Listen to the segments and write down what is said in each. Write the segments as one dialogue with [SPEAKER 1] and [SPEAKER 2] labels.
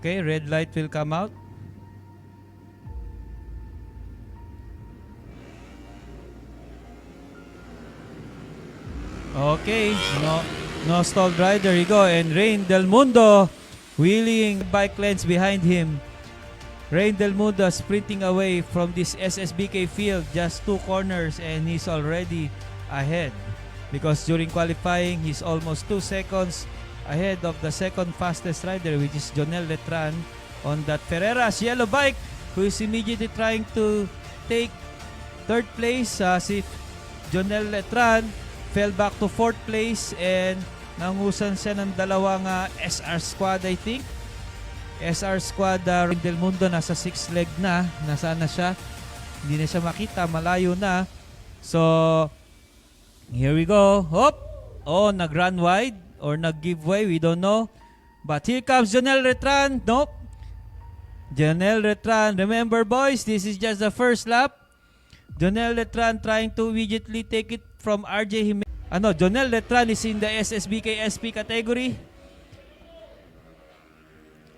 [SPEAKER 1] Okay, red light will come out. Okay, no stalled ride. There you go. And Rain Del Mundo wheeling bike lanes behind him. Rain Del Mundo sprinting away from this SSBK field, just 2 corners, and he's already ahead. Because during qualifying, he's almost 2 seconds ahead of the second fastest rider, which is Jonel Letran on that Ferreras yellow bike, who is immediately trying to take 3rd place. Si Jonel Letran fell back to 4th place and nangusan siya ng dalawang SR squad, I think. SR squad, Rain Del Mundo nasa 6th leg na. Nasaan na siya? Hindi na siya makita. Malayo na. So, here we go. Hop! Oh, nag-run wide or nag-give way. We don't know. But here comes Jonel Letran. Nope. Jonel Letran. Remember, boys, this is just the first lap. Jonel Letran trying to immediately take it from RJ Jimenez. Jonel Letran is in the SSBK SP category.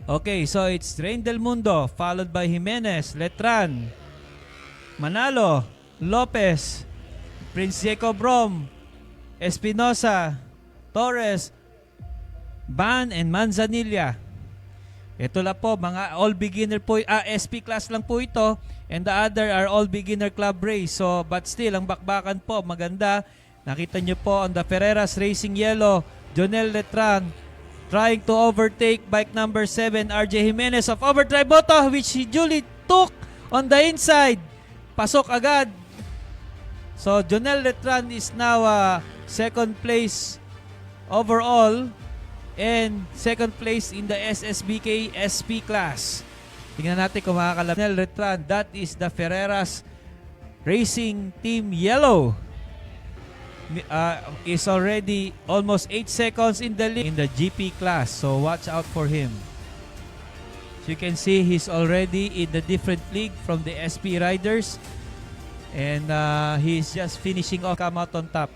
[SPEAKER 1] Okay, so it's Rain Del Mundo followed by Jimenez, Letran, Manalo, Lopez, Prince Jacob Rom, Espinosa, Torres, Ban, and Manzanilla. Ito lang po, mga all beginner po, SP class lang po ito, and the other are all beginner club race. So, but still, ang bakbakan po, maganda. Nakita nyo po on the Ferreras Racing Yellow, Jonel Letran trying to overtake bike number 7, RJ Jimenez of Overdrive Moto, which he duly took on the inside. Pasok agad. So, Jonel Letran is now 2nd place overall and 2nd place in the SSBK SP class. Tingnan natin kung makakalap. Jonel Letran, that is the Ferreras Racing Team Yellow. Is already almost 8 seconds in the lead in the GP class, so watch out for him. So you can see he's already in the different league from the SP riders, and he's just finishing off, come out on top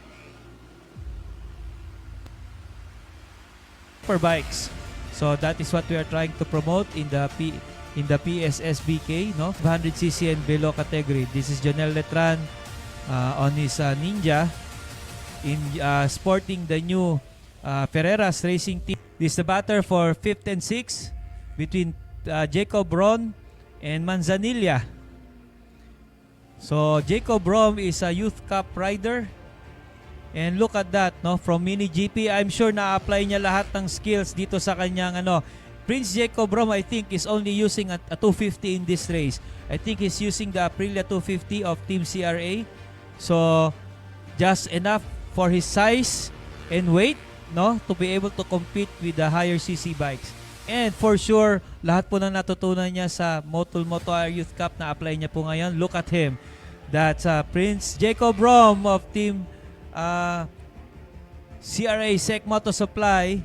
[SPEAKER 1] for bikes. So that is what we are trying to promote in the PSSBK, no, 500cc and below category. This is Jonel Letran on his Ninja, in sporting the new Ferreras Racing Team. This is the batter for 5th and 6th between Jacob Ron and Manzanilla. So Jacob Ron is a Youth Cup rider, and look at that, no, from Mini GP. I'm sure na-apply niya lahat ng skills dito sa kanyang Prince Jacob Ron, I think, is only using a 250 in this race. I think he's using the Aprilia 250 of Team CRA. So just enough for his size and weight, no, to be able to compete with the higher CC bikes. And for sure, lahat po na natutunan niya sa Motul Moto Youth Cup na apply niya po ngayon. Look at him. That's Prince Jacob Rom of Team CRA Sec Moto Supply.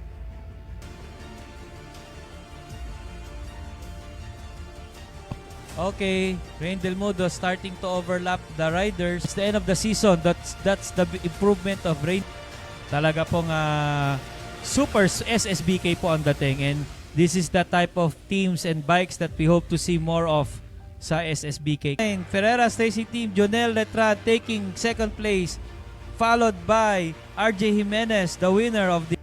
[SPEAKER 1] Okay, Rain Del Mundo starting to overlap the riders. It's the end of the season. That's the improvement of Rain. Talaga pong super SSBK po ang dating, and this is the type of teams and bikes that we hope to see more of sa SSBK. And Ferreras Racing Team, Jonel Letran taking 2nd place, followed by RJ Jimenez, the winner of the